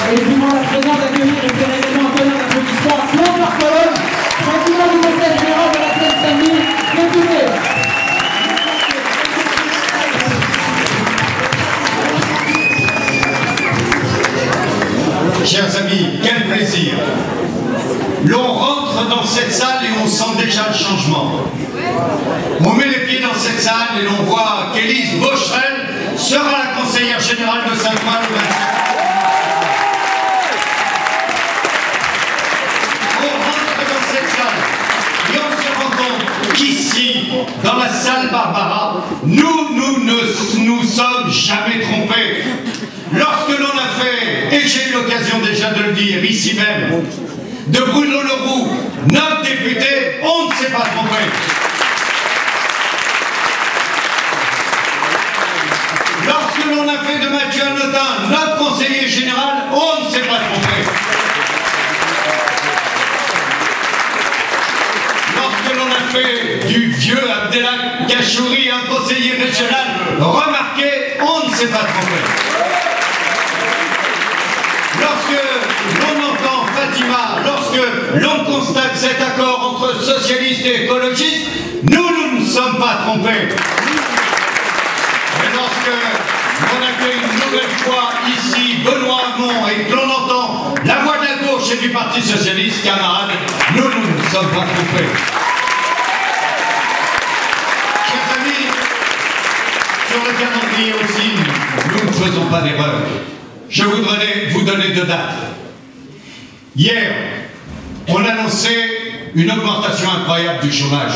Et évidemment la présence d'accueillir et faire également un tonnerre d'applaudissements à Claude Bartolone, président du conseil général de la Seine-Saint-Denis, député. Chers amis, quel plaisir! L'on rentre dans cette salle et on sent déjà le changement. On met les pieds dans cette salle et l'on voit qu'Élise Bocherel sera la conseillère générale de Saint-Ouen le 27. On rentre dans cette salle et on se rend compte qu'ici, dans la salle Barbara, nous ne nous sommes jamais trompés. Lorsque l'on a fait, et j'ai eu l'occasion déjà de le dire ici même, de Bruno Leroux, notre député, on ne s'est pas trompé. Lorsque l'on a fait de Mathieu Hanotin, notre conseiller général, on ne s'est pas trompé. Lorsque l'on a fait du vieux Abdelhak Gachouri un conseiller régional remarqué, on ne s'est pas trompé. Lorsque l'on entend Fatima, lorsque l'on constate cet accord entre socialistes et écologistes, nous ne sommes pas trompés. Et lorsque l'on accueille une nouvelle fois ici Benoît Hamon et que l'on entend la voix de la gauche et du Parti socialiste, camarades, nous ne sommes pas trompés. Chers amis, sur le calendrier aussi, nous ne faisons pas d'erreur. Je voudrais vous donner 2 dates. Hier, on annonçait une augmentation incroyable du chômage.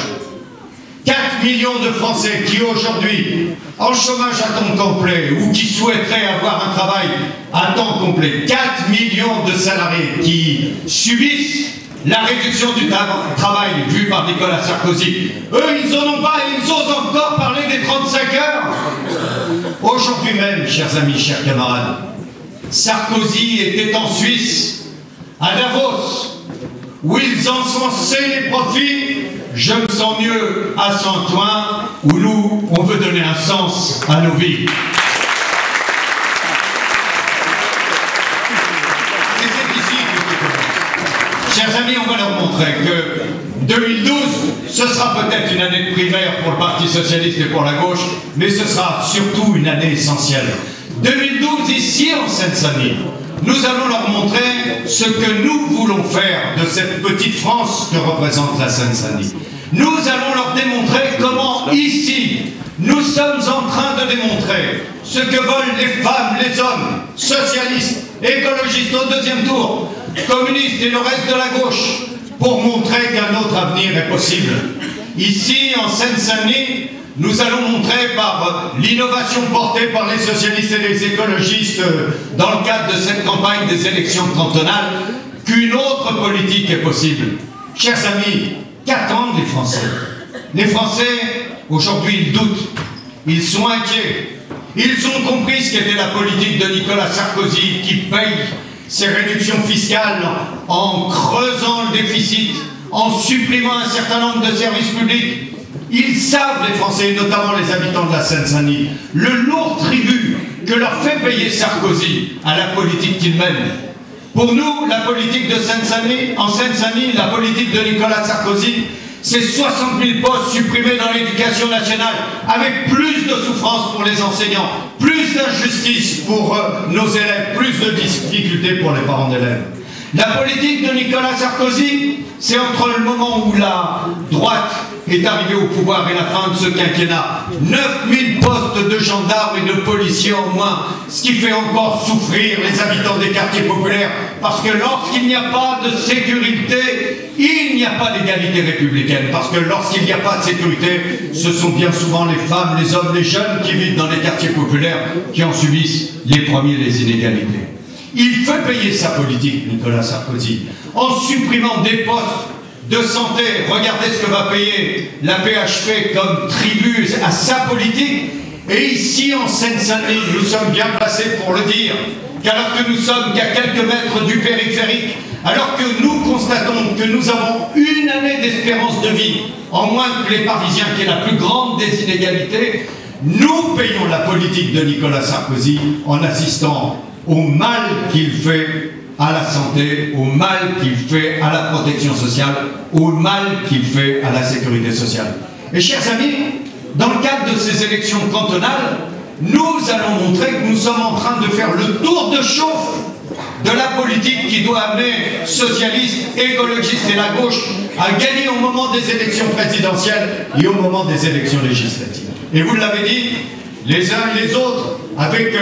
4 millions de Français qui aujourd'hui, en chômage à temps complet ou qui souhaiteraient avoir un travail à temps complet, 4 millions de salariés qui subissent la réduction du travail vue par Nicolas Sarkozy. Eux, ils n'en ont pas et ils osent encore parler des 35 heures. Aujourd'hui même, chers amis, chers camarades, Sarkozy était en Suisse, à Davos, où ils encensaient les profits. Je me sens mieux à Saint-Ouen, où nous, on veut donner un sens à nos vies. Et c'est ici que, chers amis, on va leur montrer que 2012, ce sera peut-être une année de primaire pour le Parti socialiste et pour la gauche, mais ce sera surtout une année essentielle. 2012, ici en Seine-Saint-Denis, nous allons leur montrer ce que nous voulons faire de cette petite France que représente la Seine-Saint-Denis. Nous allons leur démontrer comment, ici, nous sommes en train de démontrer ce que veulent les femmes, les hommes, socialistes, écologistes au 2e tour, communistes et le reste de la gauche, pour montrer qu'un autre avenir est possible. Ici, en Seine-Saint-Denis, nous allons montrer par l'innovation portée par les socialistes et les écologistes dans le cadre de cette campagne des élections cantonales qu'une autre politique est possible. Chers amis, qu'attendent les Français? Les Français, aujourd'hui, ils doutent, ils sont inquiets. Ils ont compris ce qu'était la politique de Nicolas Sarkozy qui paye ses réductions fiscales en creusant le déficit, en supprimant un certain nombre de services publics. Ils savent, les Français, notamment les habitants de la Seine-Saint-Denis, le lourd tribut que leur fait payer Sarkozy à la politique qu'il mène. Pour nous, la politique de Seine-Saint-Denis, en Seine-Saint-Denis, la politique de Nicolas Sarkozy, c'est 60 000 postes supprimés dans l'éducation nationale, avec plus de souffrance pour les enseignants, plus d'injustice pour nos élèves, plus de difficultés pour les parents d'élèves. La politique de Nicolas Sarkozy, c'est entre le moment où la droite est arrivée au pouvoir et la fin de ce quinquennat, 9000 postes de gendarmes et de policiers en moins, ce qui fait encore souffrir les habitants des quartiers populaires, parce que lorsqu'il n'y a pas de sécurité, il n'y a pas d'égalité républicaine, parce que lorsqu'il n'y a pas de sécurité, ce sont bien souvent les femmes, les hommes, les jeunes qui vivent dans les quartiers populaires qui en subissent les premiers les inégalités. Il fait payer sa politique, Nicolas Sarkozy, en supprimant des postes de santé. Regardez ce que va payer la PHP comme tribut à sa politique. Et ici, en Seine-Saint-Denis, nous sommes bien placés pour le dire, qu'alors que nous sommes qu'à quelques mètres du périphérique, alors que nous constatons que nous avons une année d'espérance de vie en moins que les Parisiens, qui est la plus grande des inégalités, nous payons la politique de Nicolas Sarkozy en assistant au mal qu'il fait à la santé, au mal qu'il fait à la protection sociale, au mal qu'il fait à la sécurité sociale. Et chers amis, dans le cadre de ces élections cantonales, nous allons montrer que nous sommes en train de faire le tour de chauffe de la politique qui doit amener socialistes, écologistes et la gauche à gagner au moment des élections présidentielles et au moment des élections législatives. Et vous l'avez dit, les uns et les autres, avec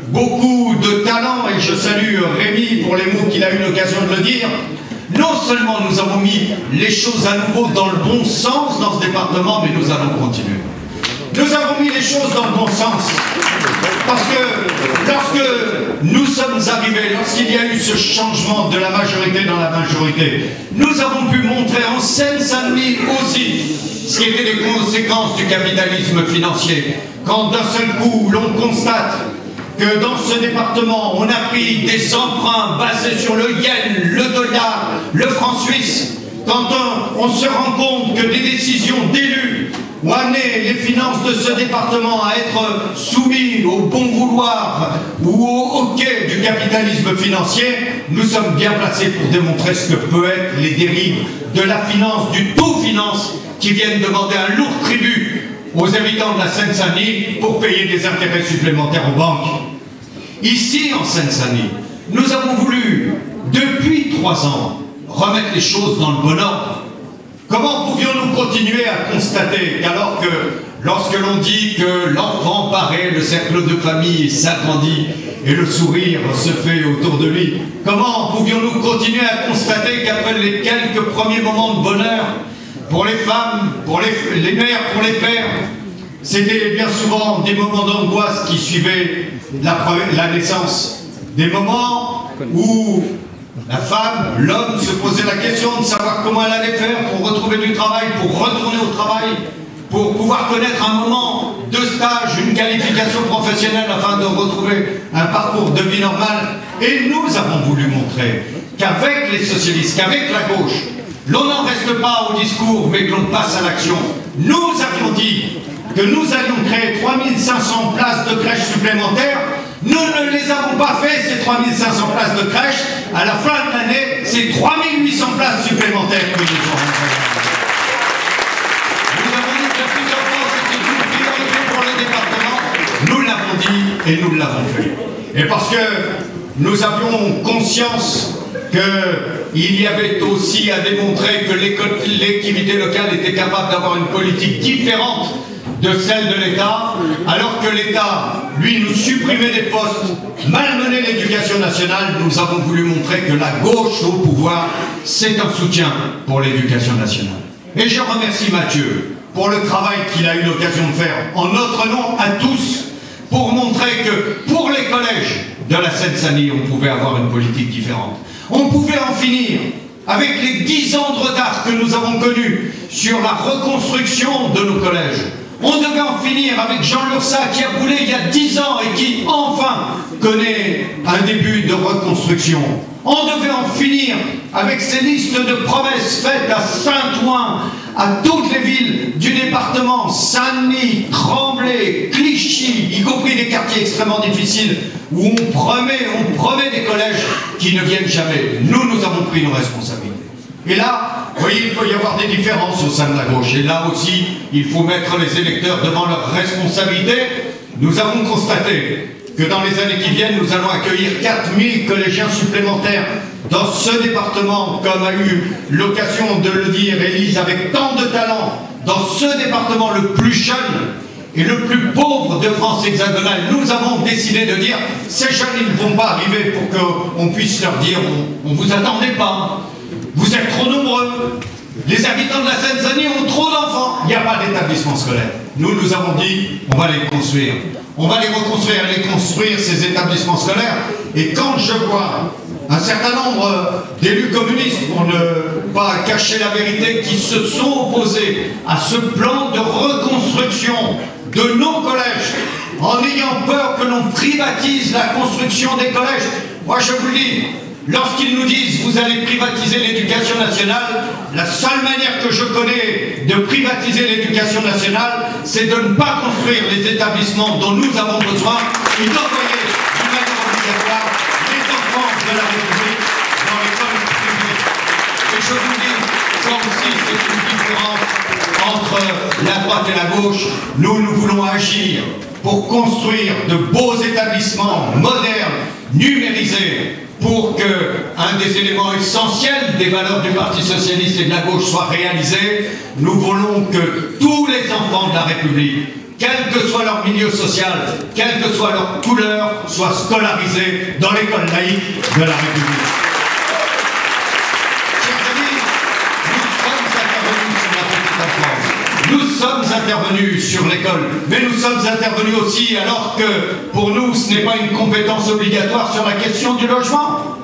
beaucoup de talent, et je salue Rémi pour les mots qu'il a eu l'occasion de le dire, non seulement nous avons mis les choses à nouveau dans le bon sens dans ce département, mais nous allons continuer. Nous avons mis les choses dans le bon sens. Parce que lorsque nous sommes arrivés, lorsqu'il y a eu ce changement de la majorité dans la majorité, nous avons pu montrer en Seine-Saint-Denis aussi ce qui étaient les conséquences du capitalisme financier. Quand d'un seul coup, l'on constate que dans ce département, on a pris des emprunts basés sur le yen, le dollar, le franc suisse, quand on se rend compte que des décisions d'élus ont amené les finances de ce département à être soumis au bon vouloir ou au hoquet du capitalisme financier, nous sommes bien placés pour démontrer ce que peuvent être les dérives de la finance, du tout finance, qui viennent demander un lourd tribut aux habitants de la Seine-Saint-Denis pour payer des intérêts supplémentaires aux banques. Ici, en Seine-Saint-Denis, nous avons voulu, depuis 3 ans, remettre les choses dans le bon ordre. Comment pouvions-nous continuer à constater qu'alors que, lorsque l'on dit que l'enfant paraît, le cercle de famille s'agrandit et le sourire se fait autour de lui, comment pouvions-nous continuer à constater qu'après les quelques premiers moments de bonheur, pour les femmes, pour les mères, pour les pères, c'était bien souvent des moments d'angoisse qui suivaient la naissance. Des moments où la femme, l'homme se posait la question de savoir comment elle allait faire pour retrouver du travail, pour retourner au travail, pour pouvoir connaître un moment de stage, une qualification professionnelle afin de retrouver un parcours de vie normal. Et nous avons voulu montrer qu'avec les socialistes, qu'avec la gauche, l'on n'en reste pas au discours, mais que l'on passe à l'action. Nous avions dit que nous allions créer 3500 places de crèches supplémentaires. Nous ne les avons pas fait, ces 3500 places de crèche. À la fin de l'année, c'est 3800 places supplémentaires que nous aurons créées. Nous avons dit que plusieurs fois, c'était une priorité pour le département. Nous l'avons dit et nous l'avons fait. Et parce que nous avions conscience qu'il y avait aussi à démontrer que les collectivités locales étaient capables d'avoir une politique différente de celle de l'État, alors que l'État, lui, nous supprimait des postes, malmenait l'éducation nationale. Nous avons voulu montrer que la gauche au pouvoir, c'est un soutien pour l'éducation nationale. Et je remercie Mathieu pour le travail qu'il a eu l'occasion de faire, en notre nom à tous, pour montrer que pour les collèges de la Seine-Saint-Denis, on pouvait avoir une politique différente. On pouvait en finir avec les 10 ans de retard que nous avons connus sur la reconstruction de nos collèges. On devait en finir avec Jean Lursa qui a brûlé il y a 10 ans et qui enfin connaît un début de reconstruction. On devait en finir avec ces listes de promesses faites à Saint-Ouen, à toutes les villes du département, Saint-Denis, Tremblay, Clichy, y compris des quartiers extrêmement difficiles, où on promet des collèges qui ne viennent jamais. Nous avons pris nos responsabilités. Et là, vous voyez, il peut y avoir des différences au sein de la gauche. Et là aussi, il faut mettre les électeurs devant leurs responsabilités. Nous avons constaté que dans les années qui viennent, nous allons accueillir 4000 collégiens supplémentaires dans ce département, comme a eu l'occasion de le dire Élise, avec tant de talent, dans ce département le plus jeune et le plus pauvre de France hexagonale. Nous avons décidé de dire, ces jeunes, ils ne vont pas arriver pour qu'on puisse leur dire, on ne vous attendait pas. Vous êtes trop nombreux. Les habitants de la Seine-Saint-Denis ont trop d'enfants. Il n'y a pas d'établissement scolaire. Nous avons dit, on va les construire. On va les reconstruire, les construire, ces établissements scolaires. Et quand je vois un certain nombre d'élus communistes, pour ne pas cacher la vérité, qui se sont opposés à ce plan de reconstruction de nos collèges, en ayant peur que l'on privatise la construction des collèges, moi je vous le dis, lorsqu'ils nous disent « vous allez privatiser l'éducation nationale », la seule manière que je connais de privatiser l'éducation nationale, c'est de ne pas construire les établissements dont nous avons besoin et d'envoyer d'une manière obligatoire je vous dis, ça aussi c'est une différence entre la droite et la gauche. Nous voulons agir pour construire de beaux établissements modernes, numérisés, pour qu'un des éléments essentiels des valeurs du Parti socialiste et de la gauche soit réalisé. Nous voulons que tous les enfants de la République, quel que soit leur milieu social, quelle que soit leur couleur, soient scolarisés dans l'école laïque de la République. Chers amis, nous sommes intervenus sur l'école, mais nous sommes intervenus aussi alors que, pour nous, ce n'est pas une compétence obligatoire sur la question du logement.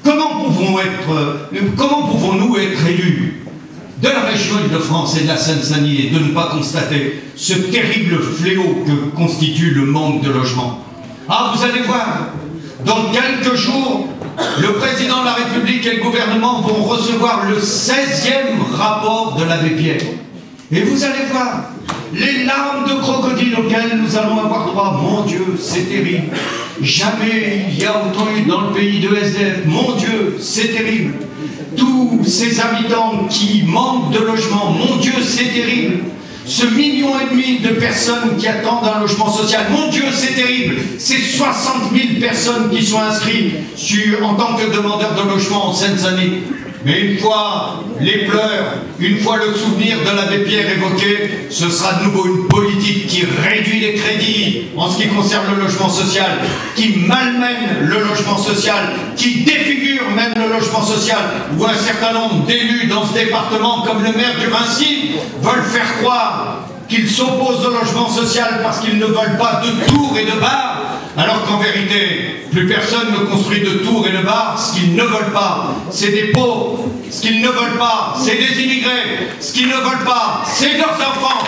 Comment pouvons-nous être élus de la région Île-de-France et de la Seine-Saint-Denis et de ne pas constater ce terrible fléau que constitue le manque de logement? Ah, vous allez voir, dans quelques jours, le président de la République et le gouvernement vont recevoir le 16e rapport de l'abbé Pierre. Et vous allez voir les larmes de crocodile auxquelles nous allons avoir droit. Mon Dieu, c'est terrible. Jamais il y a autant eu dans le pays de SDF. Mon Dieu, c'est terrible. Tous ces habitants qui manquent de logement. Mon Dieu, c'est terrible. Ce 1,5 million de personnes qui attendent un logement social. Mon Dieu, c'est terrible. Ces 60 000 personnes qui sont inscrites en tant que demandeurs de logement en Seine-Saint-Denis. Mais une fois les pleurs, une fois le souvenir de l'abbé Pierre évoqué, ce sera de nouveau une politique qui réduit les crédits en ce qui concerne le logement social, qui malmène le logement social, qui défigure même le logement social, où un certain nombre d'élus dans ce département, comme le maire du Vinci, veulent faire croire qu'ils s'opposent au logement social parce qu'ils ne veulent pas de tours et de bars, alors qu'en vérité, plus personne ne construit de tours et de bars. Ce qu'ils ne veulent pas, c'est des pauvres. Ce qu'ils ne veulent pas, c'est des immigrés. Ce qu'ils ne veulent pas, c'est leurs enfants.